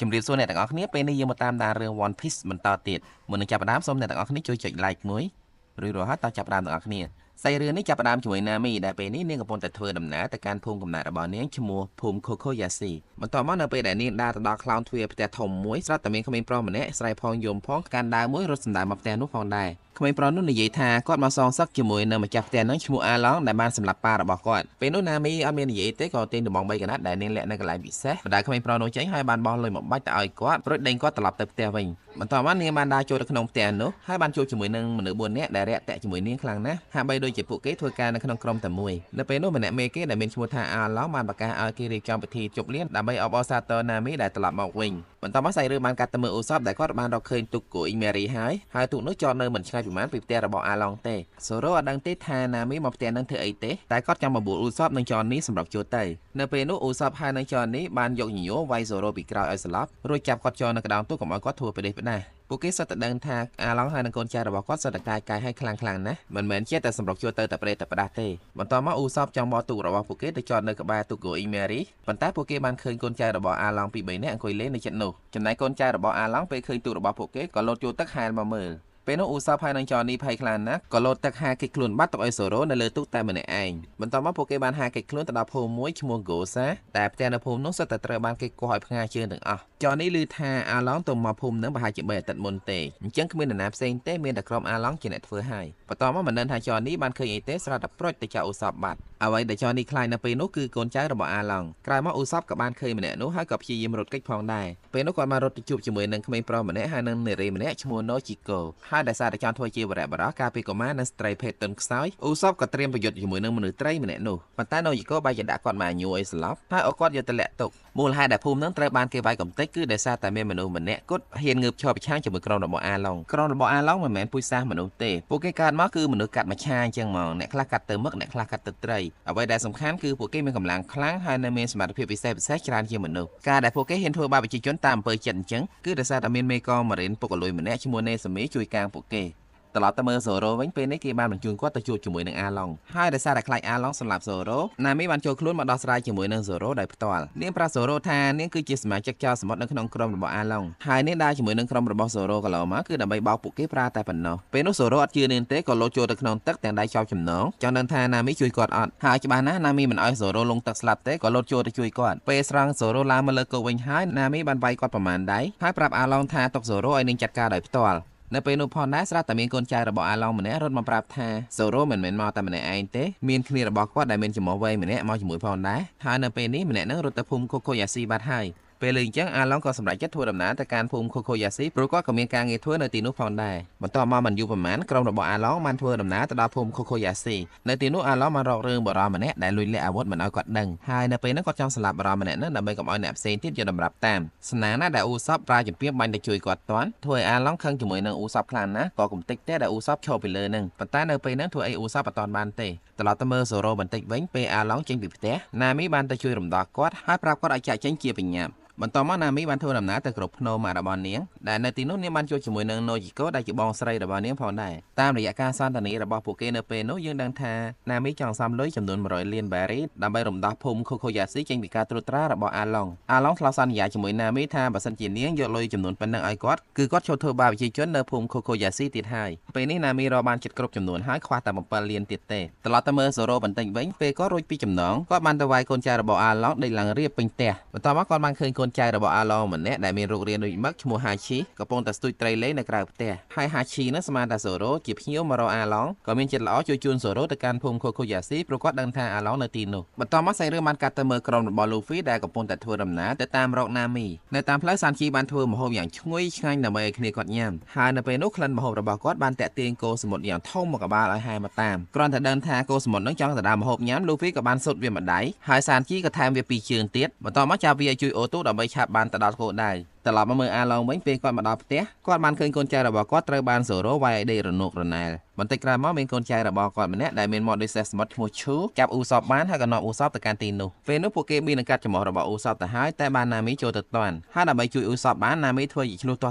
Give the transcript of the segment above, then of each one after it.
ជំរាបសួរអ្នកទាំងអស់គ្នាពេលនេះយើងមកតាមដានរឿង One Piece បន្តទៀតមុននឹងចាប់ផ្ដើមសូមអ្នកទាំងអស់គ្នាជួយចុច like មួយរួចរាល់ហើយតចាប់ផ្ដើមទាំងអស់គ្នាសាច់រឿងនេះចាប់ផ្ដើមជាមួយ Nami ដែលពេលនេះនាងកំពុងតែធ្វើដំណើរទៅកាន់ភូមិកំណើតរបស់នាងឈ្មោះភូមិ Kokoyashi បន្ទាប់មកនៅពេលដែលនាងដើរទៅដល់ខ្លោងទ្វារផ្ទះធំមួយស្រាប់តែមានក្មេងប្រុសម្នាក់ស្រែកផងយំផងកាន់ដាវមួយរត់សំដៅមកផ្ទះនោះផងដែរក្មេងប្រុសនោះនិយាយថាគាត់មកសងសឹកជាមួយនៅម្ចាស់ផ្ទះនឹងឈ្មោះអាឡង់ដែលបានសម្លាប់ប៉ារបស់គាត់ពេលនោះ Nami អត់មាននិយាយទេក៏ទិញដំបង3កណាត់ដែលនាងលាក់នៅកន្លែងពិសេសបណ្ដាក្មេងប្រុសនោះចេញហើយបានបោះលុយមកបាច់ទៅឲ្យគាត់រួចដេញគាត់ត្រឡប់ទៅផ្ទះវិញបន្ទាប់មកនាងបានដើរចូលទៅក្នុងផ្ទះនោះហើយបានជួបជាមួយនឹងមនុស្ស4នាក់ដែលរាក់ទាក់ជាមួយនាងខ្លាំងណាស់ហាក់បីដូចជាពួកគេធ្វើការនៅក្នុងក្រុមតែមួយនៅពេលនោះម្នាក់មេគេដែលមានឈ្មោះថាអាឡង់បានប្រកាសឲ្យគេរៀបចំពិធីជប់លៀងដើម្បីអបអរសាទរ Nami ដែលត្រឡប់មកវិញបន្ទាប់មកសាច់រឿងបានកាត់ទៅមើលឧសភដែលគាត់បានរកឃើញទូកគូអ៊ីមេរីហើយទូកនោះចតនៅមិនឆ្ងាយពីពីផ្ទះរបស់អាឡង់ទេសូរ៉ូអត់ដឹងទេថា Nami មកផ្ទះនឹងធ្វើអីទេតែគាត់ចង់បបួលឧសភនឹងចននេះសម្រាប់ចូលទៅនៅពេលនោះឧសភហើយនឹងចននេះបានយកញញោមវាយសូរ៉ូពីក្រោយឲ្យស្លាប់រួចចាប់គាត់ចោលនៅក្តោងទូកកុំឲ្យគាត់ធ្វើប្រទេសផ្ដាស់ពួកគេសុទ្ធតែដឹងថាអាឡង់ហើយនឹងកូនចៅរបស់គាត់សុទ្ធតែកាយឲ្យខ្លាំងណាស់មិនមែនជាតែសម្រាប់ចូលទៅតែប្រទេសតែផ្ដាស់ទេបន្ទាប់មកឧសភចង់បោះទូករបស់ពួកគេទៅចតនៅក្បែរទូកគូអ៊ីមេរីប៉ុន្តែពួកគេបានឃើញកូនចៅរបស់អាឡង់ពី3នាក់អង្គុយលេងនៅជិតនោះចំណែកកូនចៅរបស់អាឡង់ពេលឃើញទូករបស់ពួកគេក៏លោតចូលទឹកហែលមកមើលពេលនោះឧសភហើយនឹងចននេះភ័យខ្លាចណាស់ក៏លោតទឹកហាគេចខ្លួនបាត់ទុកឲ្យសូរ៉ូនៅលើទូកតែម្នាក់ឯងបន្ទាប់មកពួកគេបានហាគេចខ្លួនទៅដល់ភូមិមួយឈ្មោះ Gosa តែផ្ទះនៅភូមិនោះសុទ្ធតែត្រូវបានគេគាស់ឲ្យផ្ងាជើងទាំងអស់ចននេះឮថាអាឡង់ទៅមកភូមិនឹងប្រហែលជា3អាទិត្យមុនទេអញ្ចឹងគ្មាននរណាផ្សេងទេមានតែក្រុមអាឡង់ជាអ្នកធ្វើឲ្យបន្ទាប់មកមិនដឹងថាចននេះបានឃើញអីទេស្រាប់តែប្រូចទៅចៅឧសភបាត់អ្វីដែលចននេះខ្លាចនៅពេលនោះគឺកូនចៅរបស់អាឡង់ក្រោយមកឧសភក៏បានឃើញម្នាក់នោះហើយក៏ព្យាយាមរត់គេចផងដែរពេលនោះគាត់បានរត់ទៅជួបជាមួយនឹងក្មេងប្រុសម្នាក់ហើយនឹងនារីម្នាក់ឈ្មោះ Nojiko ហើយដែលសារតែចង់ធ្វើជាវរៈបរោះការពីកុមារនិងស្ត្រីភេទទន់ខ្សោយឧសភក៏ត្រៀមប្រយុទ្ធជាមួយនឹងមនុស្សត្រីម្នាក់នោះប៉ុន្តែ Nojiko បែរជាដាក់គាត់មកញួរឲ្យស្លាប់ហើយឲ្យគាត់យកទៅលាក់ទុកមូលហេតុដែលភូមិនឹងត្រូវបានគេវាយកំទេចគឺដោយសារតែមានមនុស្សម្នាក់គត់ហ៊ានងើបឈរប្រឆាំងជាមួយក្រុមរបស់អាឡង់ក្រុមរបស់អាឡង់មិនមែនពូជសាសមនុស្សទេពួកគេកើតមកគឺមនុស្សកាត់មួយឆាអញ្ចឹងមកអ្នកខ្លះកាត់ទៅមឹកអ្នកខ្លះកាត់ទៅត្រីអ្វីដែលសំខាន់គឺពួកគេមានកម្លាំងខ្លាំងហើយនៅមានសមត្ថភាពពិសេសច្រើនជាងមនុស្សការដែលពួកគេហ៊ានធ្វើបាបប្រជាជនតាមអំពើចិត្តអញ្ចឹងគឺដោយសារតែមានមេកម៉ារីនពុករលួយម្នាក់ឈ្មោះនេសាមីជួយកាងពួកគេត្រឡប់ទៅមើលសូរ៉ូវិញពេលនេះគេបានបញ្ជូនគាត់ទៅជួបជាមួយនឹងអាឡង់ហើយដោយសារតែខ្លាចអាឡង់សម្លាប់សូរ៉ូណាមីបានចូលខ្លួនមកដោះស្រាយជាមួយនឹងសូរ៉ូដោយផ្ទាល់នាងប្រាប់សូរ៉ូថានាងគឺជាសមាជិកចៅសមុទ្រនៅក្នុងក្រុមរបស់អាឡង់ហើយនាងដើរជាមួយនឹងក្រុមរបស់សូរ៉ូកន្លងមកគឺដើម្បីបោកពួកគេប្រើតែប៉ុណ្ណោះពេលនោះសូរ៉ូអត់ជឿនាងទេក៏លោតចូលទៅក្នុងទឹកទាំងដៃចោលចំណងចង់ដឹងថាណាមីជួយគាត់អត់ហើយច្បាស់ណាស់ណាមីមិនឲ្យសូរ៉ូលងទឹកស្លាប់ទេក៏លោតចូលទៅជួយគាត់ពេលស្រង់សូរ៉ូឡើងមកលើគោកវិញហើយណាមីបានវាយគាត់ប្រមាណដៃហើយប្រាប់អាឡង់ថាទុកសូរ៉ូឲ្យនាងចាត់ការដោយផ្ទាល់នៅពេលនោះផងដែរស្រាប់តែមានកូនចៅរបស់អាឡង់ម្នាក់រត់មកប្រាប់ថាសូរ៉ូមិនមែនមកតែម្នាក់ឯងទេមានគ្នារបស់គាត់ដែលមានចំហវែងម្នាក់មកជាមួយផងដែរហើយនៅពេលនេះម្នាក់នឹងរត់ទៅភូមិ Kokoyashi បាត់ហើយពេលលើអញ្ចឹងអាឡង់ក៏សម្រេចចិត្តធ្វើដំណើរទៅកាន់ភូមិ Kokoyashi ព្រោះគាត់ក៏មានការងារធ្វើនៅទីនោះផងដែរបន្ទាប់មកមិនយូរប៉ុន្មានក្រុមរបស់អាឡង់បានធ្វើដំណើរទៅដល់ភូមិ Kokoyashi នៅទីនោះអាឡង់បានរករឿងបរិសម្នាក់ដែលលួចលាក់អាវុធមិនឲ្យគាត់ដឹងហើយនៅពេលនោះគាត់ចង់សម្លាប់បរិសម្នាក់នោះដើម្បីកុំឲ្យអ្នកផ្សេងទៀតយកតម្រាប់តាមស្នាណាស់ដែលឧសភប្រើជំពាមបាញ់ទៅជួយគាត់តាន់ធ្វើឲ្យអាឡង់ខឹងជាមួយនឹងឧសភខ្លាំងណាស់ក៏គំតិចតែដែលឧសភឈរពីលើនឹងប៉ុន្តែនៅពេលនោះធ្វើឲ្យឧសភអត់តាន់បានទេត្រឡប់ទៅមើលសូរ៉ូបន្តិចវិញពេលអាឡង់ចេញពីផ្ទះណាមីបានទៅជួយរំដោះគាត់ហើយប្រាប់គាត់ឲ្យចាក់ចេញជាបញ្ញាប់បន្ទាប់មកណាមីបានធ្វើដំណើរទៅគ្រប់ភ្នំរបស់នាងដែលនៅទីនោះនាងបានជួបជាមួយនឹង Nojiko ដែលជាបងស្រីរបស់នាងផងដែរតាមរយៈការសន្ទនារបស់ពួកគេនៅពេលនោះយើងដឹងថាណាមីចង់សំលុយចំនួន100លានបារីដើម្បីរំដោះភូមិ Kokoyashi ចេញពីការត្រួតត្រារបស់អាឡង់ធ្លាប់សន្យាជាមួយណាមីថាបើសិនជានាងយកលុយចំនួនប៉ុណ្ណឹងឲ្យគាត់គឺគាត់ចូលធ្វើបាបប្រជាជននៅភូមិ Kokoyashi ទៀតហើយពេលនេះណាមីរកបានចិត្តគ្រប់ចំនួនហើយខ្វះតែ7លានទៀតទេត្រឡប់ទៅមើលសូរ៉ូបន្តិចវិញពេលគាត់រួចពីចំណងគាត់បានទៅវាយកូនចៅរបស់អាឡង់ដេកឡើងរៀបពេញផ្ទះបន្ទាប់មកគាត់បានឃើញកូនចៅរបស់អាឡង់ម្នាក់ដែលមានរូបរាងដូចមឹកឈ្មោះហាឈីកំពុងតែស្ទូចត្រីលេងនៅក្រៅផ្ទះហើយហាឈីនោះស្មានថាសូរ៉ូជាភ្ញៀវមករកអាឡង់ក៏មានចិត្តល្អជួយជូនសូរ៉ូទៅកាន់ភូមិ Kokoyashi ព្រោះគាត់ដឹងថាអាឡង់នៅទីនោះបន្ទាប់មកសាច់រឿងបានកាត់ទៅមើលក្រុមរបស់ Luffy ដែលកំពុងតែធ្វើដំណើរទៅតាមរកណាមីនៅតាមផ្លូវសានជីបានធ្វើម្ហូបយ៉ាងឈ្ងុយឆ្ងាញ់ដើម្បីឲ្យគ្នាគាត់ញ៉ាំហើយនៅពេលនោះក្លិនម្ហូបរបស់គាត់បានតាក់ទាញគោសមុទ្រយ៉ាងធំមកក្បាលឲ្យហែមកតាមគ្រាន់តែដឹងថាគោសមុទ្រនឹងចង់ទៅដើរម្ហូបញ៉ាំ Luffy ក៏បានសុទ្ធវាម្ដាយហើយសានជីក៏ថែមវា2ជើងទៀតបន្ទាប់មកចាប់វាឲ្យជួយអូទូដើម្បីឆាប់បានទៅដល់គោលដៅត្រឡប់មកមើលអាឡង់វិញពេលគាត់មកដល់ផ្ទះគាត់បានឃើញកូនចៅរបស់គាត់ត្រូវបានសូរ៉ូវាយឲ្យដេករនួករណែលបន្តិចក្រោយមកមានកូនចៅរបស់គាត់ម្នាក់ដែលមានមាត់ដូចសេះសមុទ្រឈ្មោះឈូចាប់ឧសភបានហើយក៏នាំឧសភទៅកាន់ទីនោះពេលនោះពួកគេមាននឹងកាត់ចំហរបស់ឧសភទៅហើយតែបានណាមីចូលទៅតាន់ហើយដើម្បីជួយឧសភបានណាមីធ្វើជាឈ្លោះទាស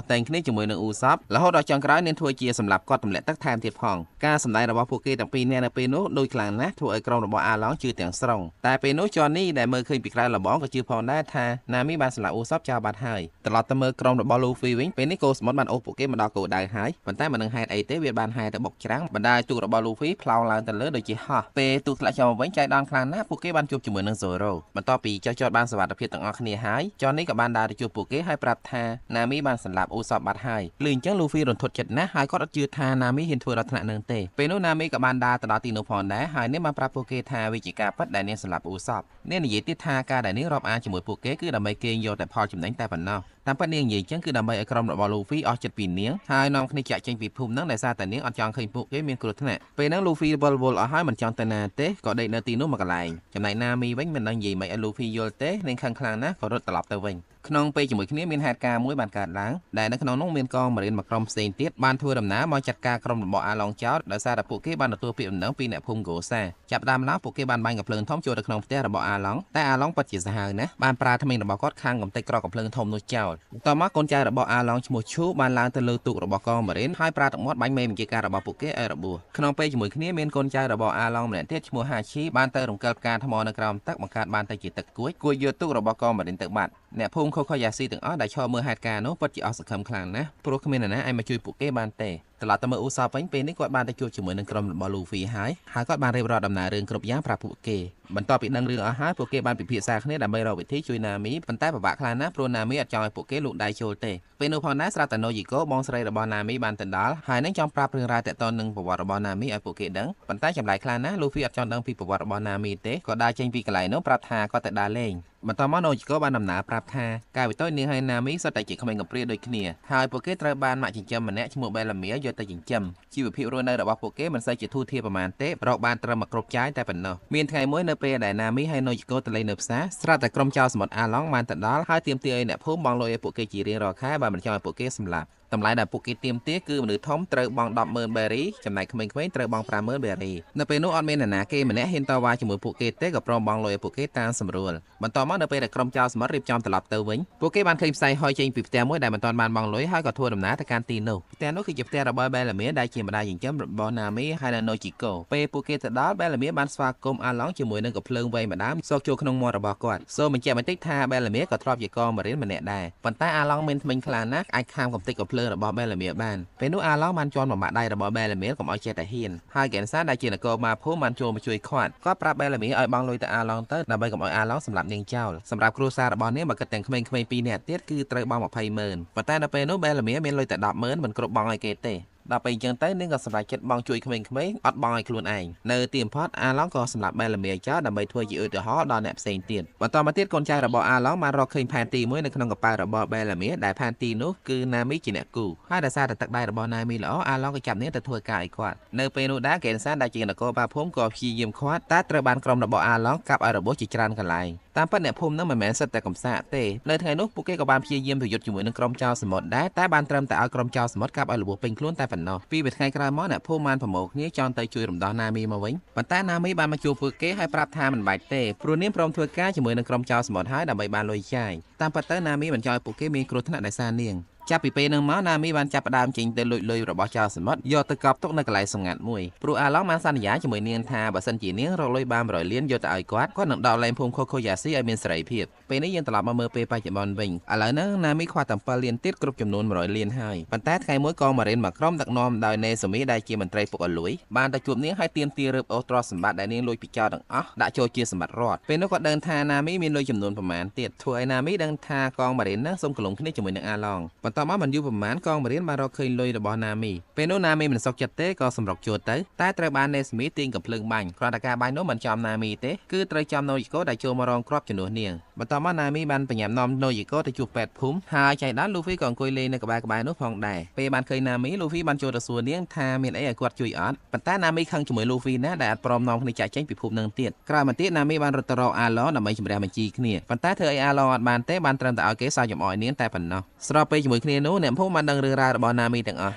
់តែងគ្នាជាមួយនឹងឧសភរហូតដល់ចុងក្រោយនាងធ្វើជាសម្លាប់គាត់ទម្លាក់ទឹកថែមទៀតផងការសម្ដែងរបស់ពួកគេទាំងពីរនាក់នៅពេលនោះដូចខ្លាំងណាស់ធ្វើឲ្យក្រុមរបស់អាឡង់ជឿទាំងស្រុងតែពេលនោះចននេះដែលមើលឃើញពីក្រៅលំបងក៏ជឿផងដែរថាណាមីបានសម្លាប់ឧសភចោលបាត់ហើយត្រឡ ឡប់ទៅមើលក្រុមរបស់ Luffy វិញពេលនេះកូសមុទ្របានអូសពួកគេមកដល់គោលដៅហើយប៉ុន្តែមិននឹងហេតុអីទេវាបានហែទៅបុកច្រាំងបណ្ដាលទូករបស់ Luffy ផ្លោងឡើងទៅលើដូចជាហោះពេលទូកធ្លាក់ចុះមកវិញចៃដន្យខ្លាំងណាស់ពួកគេបានជួបជាមួយនឹង Zoro បន្ទាប់ពីចុះចតបានសុវត្ថិភាពទាំងអស់គ្នាហើយចននេះក៏បានដើរទៅជួបពួកគេហើយប្រាប់ថា Nami បានសម្លាប់ Usopp បាត់ហើយឮអញ្ចឹង Luffy រន្ធត់ចិត្តណាស់ហើយគាត់អត់ជឿថា Nami ហ៊ានធ្វើដល់ថ្នាក់នឹងទេពេលនោះ Nami ក៏បានដើរទៅដល់ទីនោះផងដែរហើយនាងបានប្រាប់ពួកគេថាវាជាការពិតដែលនាងសម្លាប់ Usopp នាងនិយាយទៀតថាការដែលនាងរាប់អានជាមួយពួកគេគឺដើម្បីគេងយកតែផលចំណេញតែប៉ុណ្ណោះតាមពិតនាងនិយាយអញ្ចឹងគឺដើម្បីឲ្យក្រុមរបស់ Luffy អស់ចិត្តពីនាងហើយនាំគ្នាចាក់ចេញពីភូមិហ្នឹងដោយសារតែនាងអត់ចង់ឃើញពួកគេមានគ្រោះថ្នាក់ពេលហ្នឹង Luffy វល់អស់ហើយមិនចង់ទៅណាទេក៏ដេកនៅទីនោះមួយកន្លែងចំណែក Nami វិញមិនដឹងនិយាយមិនឲ្យ Luffy យល់ទេនាងខឹងខ្លាំងណាស់ក៏រត់ត្រឡប់ទៅវិញក្នុងពេលជាមួយគ្នាមានហេតុការណ៍មួយបានកើតឡើងដែលនៅក្នុងនោះមានកងម៉ារីនមួយក្រុមផ្សេងទៀតបានធ្វើដំណើរមកចាត់ការក្រុមរបស់អាឡុងចោតដោយសារតែពួកគេបានទទួលពាក្យបណ្ដឹងពីអ្នកភូមិកូសាចាប់ដើមឡើងពួកគេបានបាញ់កាភ្លើងធំចូលទៅក្នុងផ្ទះរបស់អាឡុងតែអាឡុងពិតជាសាហាវណាស់បានប្រើថ្មីរបស់គាត់ខាងកំទេចក្រកាភ្លើងធំនោះចោលបន្ទាប់មកកូនចៅរបស់អាឡុងឈ្មោះឈូបានឡើងទៅលើទូករបស់កងម៉ារីនហើយប្រើទឹកមាត់បាញ់មេបញ្ជាការរបស់ពួកគេឲ្យរបួសក្នុងពេលជាមួយគ្នាមានកូនចៅរបស់អាឡុងម្នាក់ទៀតឈ្មោះហាឈីបានទៅរំកិលផ្កាថ្មនៅក្រោមទឹកបង្កើតបានទៅជាទឹកគួចយកទូករបស់កងម៉ារីនទៅបាត់អ្នកភូមិខូខូយ៉ាស៊ីទាំងអស់ដែលឈរមើលហេតុការណ៍នោះពិតជាអស់សង្ឃឹមខ្លាំងណាស់ព្រោះគ្មាននរណាអាចមកជួយពួកគេបានទេត្រឡប់ទៅមើល Usopp វិញពេលនេះគាត់បានទៅជួបជាមួយនឹងក្រុមរបស់ Luffy ហើយគាត់បានរៀបរាប់ដំណើររឿងគ្រប់យ៉ាងប្រាប់ពួកគេបន្ទាប់ពីដឹងរឿងអស់ហើយពួកគេបានពិភាក្សាគ្នាដើម្បីរកវិធីជួយ Nami ប៉ុន្តែពិបាកខ្លាំងណាស់ព្រោះ Nami អត់ចង់ឲ្យពួកគេលូកដៃចូលទេពេលនោះផងដែរស្រាប់តែ Nojiko បងស្រីរបស់ Nami បានទៅដល់ហើយនឹងចង់ប្រាប់រឿងរ៉ាវទាក់ទងនឹងប្រវត្តិរបស់ Nami ឲ្យពួកគេដឹងប៉ុន្តែចម្លែកខ្លាំងណាស់ Luffy អត់ចង់ដឹងពីប្រវត្តិរបស់ Nami ទេគាត់ដើរចេញពីកន្លែងនោះប្រាប់ថាគាត់ទៅដើរលេងបន្ទាប់មក Nojiko បានដំណើរប្រាប់ថាកាលពីតូចនាងហើយ Nami សុទ្ធតែជាក្មេងកំព្រាដូចគ្នាហើយពួកគេត្រូវបានម៉ាក់ចិញ្ចឹមម្នាក់ឈ្មោះ Bellamy យកទៅចិញ្ចឹមជីវភាពរស់នៅរបស់ពួកគេមិនសូវជាធូរធារប្រហែលទេរកបានត្រឹមមកគ្រប់ចាយតែប៉ុណ្ណោះមានថ្ងៃមួយនៅពេលដែល Nami ហើយ Nojiko ទៅលេងនៅផ្សារស្រាប់តែក្រុមចោរសមុទ្រអាឡុងបានទៅដល់ហើយទាមទារឲ្យអ្នកភូមិបង់លុយឲ្យពួកគេជារៀងរាល់ខែបើមិនចង់ឲ្យពួកគេសម្លាប់តម្លៃដែលពួកគេទាមទារគឺមនុស្សធំត្រូវបង់ 10,000 berry ចំណែកក្មេងៗត្រូវបង់ 50,000 berry នៅពេលនោះអត់មាននរណាគេម្នាក់ហ៊ានតវ៉ាជាមួយពួកគេទេក៏ព្រមបង់លុយឲ្យពួកគេតាមស្រួលបន្ទាប់មកនៅពេលដែលក្រុមចោរសមុទ្ររៀបចំត្រឡប់ទៅវិញពួកគេបានឃើញផ្សែងហុយចេញពីផ្ទះមួយដែលមិនទាន់បានបង់លុយហើយក៏ធ្វើដំណើរទៅកាន់ទីនោះផ្ទះនោះគឺជាផ្ទះរបស់ Bellamy ដែលជាម្ដាយចិញ្ចឹមរបស់ Nami ហើយនិង Nojiko ពេលពួកគេទៅដល់ Bellamy បានស្វាគមន៍អាឡុងជាមួយនឹងកាភ្លើងវែងម្ដាមសោកចូលក្នុងមាត់របស់គាត់សូមបញ្ជាក់បន្តិចថា Bellamy ក៏ធ្លាប់ជាកងម៉ារីនម្នាក់ដែរប៉ុន្តែអាឡុងមានថ្មិញខ្លាំងណាស់អាចខាំកំទេចកាភ្លើងរបស់ Bellamy បានពេលនោះអាឡុងបានជន់បំបាក់ដៃរបស់ Bellamy កុំឲ្យចេះតែហ៊ានហើយ Gensan ដែលជានគរបាលភូមិបានចូលមកជួយគាត់ប្រាប់ Bellamy ឲ្យបង់លុយទៅអាឡុងទៅដើម្បីកុំឲ្យអាឡុងសម្លាប់នាងចោលសម្រាប់គ្រួសាររបស់នាងបើគិតទាំងក្មេងៗ2នាក់ទៀតគឺត្រូវបង់ 20,000 ប៉ុន្តែនៅពេលនោះ Bellamy មានលុយតែ 10,000 មិនគ្រប់បង់ឲ្យគេទេដល់ពេលអញ្ចឹងទៅនាងក៏សម្រេចចិត្តបង់ជួយក្មេងៗអត់បង់ឲ្យខ្លួនឯងនៅទីបំផុតអាឡុងក៏សម្លាប់ Bellamy ចោលដើម្បីធ្វើជាឧទាហរណ៍ដល់អ្នកផ្សេងទៀតបន្តមកទៀតកូនចៅរបស់អាឡុងបានរកឃើញផែនទីមួយនៅក្នុងកប៉ាល់របស់ Bellamy ដែលផែនទីនោះគឺ Nami ជាអ្នកគូហើយដោយសារតែទឹកដៃរបស់ Nami ល្អអាឡុងក៏ចាប់នាងទៅធ្វើការឲ្យគាត់នៅពេលនោះដែរ Gensan ដែលជានគរបាលភូមិក៏ព្យាយាមឃាត់តែត្រូវបានក្រុមរបស់អាឡុងកាប់ឲ្យរបួសជាច្រើនកន្លែងតាមពិតអ្នកភូមិនឹងមិនមែនសិតតែកំសាកទេនៅថ្ងៃនោះពួកគេក៏បានព្យាយាមប្រយុទ្ធជាមួយនឹងក្រុមចោរសមុទ្រដែរតែបានត្រឹមតែឲ្យក្រុមចោរសមុទ្រកាប់ឲ្យរបួសពេញខ្លួនតែប៉ុណ្ណោះពីថ្ងៃក្រោយមកអ្នកភូមិបានប្រមូលគ្នាចង់ទៅជួយរំដោះ Nami មកវិញប៉ុន្តែ Nami បានមកជួបពួកគេហើយប្រាប់ថាមិនបាច់ទេព្រោះនាងព្រមធ្វើការជាមួយនឹងក្រុមចោរសមុទ្រហើយដើម្បីបានលុយចាយតាមពិតទៅ Nami មិនចង់ឲ្យពួកគេមានគ្រោះថ្នាក់ដោយសារនាងចាប់ពីពេលហ្នឹងមក Nami បានចាប់ផ្ដើមចេញទៅលួចលុយរបស់ចោរសមុទ្រយកទៅកប់ទុកនៅកន្លែងសម្ងាត់មួយព្រោះអាឡុងបានសន្យាជាមួយនាងថាបើសិនជានាងរកលុយបាន100លានយកទៅឲ្យគាត់នឹងដកលែងភូមិខូខូយ៉ាស៊ីឲ្យមានសេរីភាពពេលនេះយើងត្រឡប់មកមើលពេលបច្ចុប្បន្នវិញឥឡូវហ្នឹង Nami ខ្វះតែ7លានទៀតគ្រប់ចំនួន100លានហើយប៉ុន្តែថ្ងៃមួយកងម៉ារីនមួយក្រុមដឹកនាំដោយ Nezumi ដែលជាមន្ត្រីពុកអលួយបានទៅជួបនាងហើយទាមទាររើបអូសទ្រព្យសម្បត្តិដែលនាងលួចពីចោរទាំងអស់ដាក់ចូលជាសម្បត្តិរដ្ឋពេលនោះគាត់ដឹងថា Nami មានលុយចំនួនប្រមាណទៀតធ្វើឲ្យ Nami ដឹងថាកងម៉ារីនហ្នឹងសុំកលុំគ្នាជាមួយនឹងអាឡុងបន្ទាប់មកមិនយូរប្រមាណកងម៉ារីនបានរកឃើញលុយរបស់ Nami ពេលនោះ Nami មិនសុខចិត្តទេក៏សម្រុកជួតទៅតែត្រូវបាន Nezumi ទាញកំភ្លើងបាញ់គ្រាន់តែការបាញ់នោះមិនចំ Nami ទេគឺត្រូវចំ Nojiko ដែលចូលមករងគ្រាប់ជំនួសនាងបន្ទាប់មក Nami បានបញ្ញាប់នាំ Nojiko ទៅជួបពេទ្យភូមិហើយចៃដន្យ Luffy ក៏អង្គុយលេងនៅក្បែរនោះផងដែរពេលបានឃើញ Nami Luffy បានចូលទៅសួរនាងថាមានអីឲ្យគាត់ជួយអត់ប៉ុន្តែ Nami ខឹងជាមួយ Luffy ណាដែលអត់ព្រមនាំគ្នាចាក់ចេញពីភូមិនឹងទៀតក្រោយមកទៀត Nami បានរត់ទៅរក Arlong ដើម្បីជំរះបញ្ជីគ្នាប៉ុន្តែធ្វើអី Arlong អត់បានទេបានត្រឹមតែឲ្យគេសើចចំអកនាងតែប៉ុណ្ណោះស្របពេលជាមួយគ្នានោះអ្នកភូមិបានដឹងរឿងរ៉ាវរបស់ Nami ទាំងអស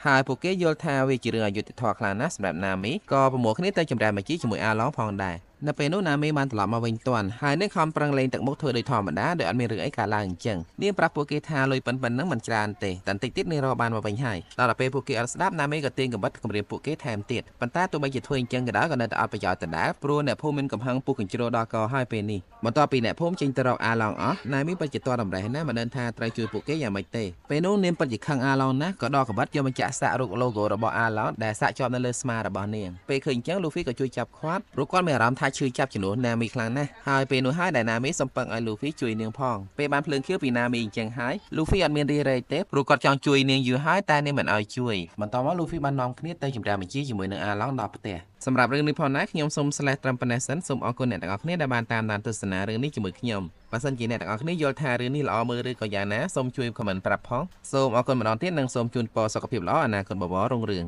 ់ហើយពួកគេយល់ថាវាជារឿងអយុត្តិធម៌ខ្លាំងណាស់សម្រាប់ Nami ក៏ប្រមូលគ្នាទៅជំរះបញ្ជីជាមួយ Arlong ផងដែរ នៅពេលនោះណាមីបានត្រឡប់មកវិញទាន់ហើយនឹងខំប្រឹងលេងទឹកមុខធ្វើដោយធម្មតាដោយអត់មានរឿងអីកើតឡើងអញ្ចឹងនាងប្រាប់ពួកគេថាលុយប៉ុណ្ណឹងមិនច្រើនទេតែបន្តិចទៀតនាងរកបានមកវិញហើយដល់ពេលពួកគេអត់ស្ដាប់ណាមីក៏ទាញកំបិតគំរាមពួកគេថែមទៀតប៉ុន្តែទោះបីជាធ្វើអញ្ចឹងក៏ដោយក៏នៅតែអត់ប្រយោជន៍ដដែលព្រោះអ្នកភូមិមានកំហឹងពុះកញ្ជ្រោលដល់កហើយពេលនេះបន្ទាប់ពីអ្នកភូមិចេញទៅរកអាឡុងអស់ណាមីពិតជាទាត់តម្រេះណាមិនដឹងថាត្រូវជួយពួកគេយ៉ាងម៉េចទេពេលនោះនាងពិតជាខឹងអាឡុងណាស់ក៏ដកកំបិតយកមកចាក់សាក់រូប logo របស់អាឡុងដែលសាក់ជាប់នៅលើស្មារបស់នាងពេលឃើញអញ្ចឹងលូហ្វីក៏ជួយចាប់ខាត់ព្រោះគាត់មានអារម្មណ៍ថាឈឺចាប់ជំនួសណាមីខ្លាំងណាស់ហើយពេលនោះហើយដែលណាមីសំពឹងឲ្យលូហ្វីជួយនាងផងពេលបានភ្លើងខៀវពីណាមីអញ្ចឹងហើយលូហ្វីអត់មានរីរែកទេព្រោះគាត់ចង់ជួយនាងយូរហើយតែនាងមិនឲ្យជួយបន្តមកលូហ្វីបាននាំគ្នាទៅចម្រាមបញ្ជីជាមួយនឹងអាឡុងដល់ផ្ទះសម្រាប់រឿងនេះផងណាខ្ញុំសូមស្លេះត្រឹមប៉ុណ្ណេះសិនសូមអរគុណអ្នកទាំងអស់គ្នាដែលបានតាមដានទស្សនារឿងនេះជាមួយខ្ញុំបើសិនជាអ្នកទាំងអស់គ្នាយល់ថារឿងនេះល្អមើលឬក៏យ៉ាងណាសូមជួយ comment ប្រាប់ផងសូមអរគុណម្ដងទៀតនិងសូមជូនពរសុខភាពល្អអនាគតបបររុងរឿង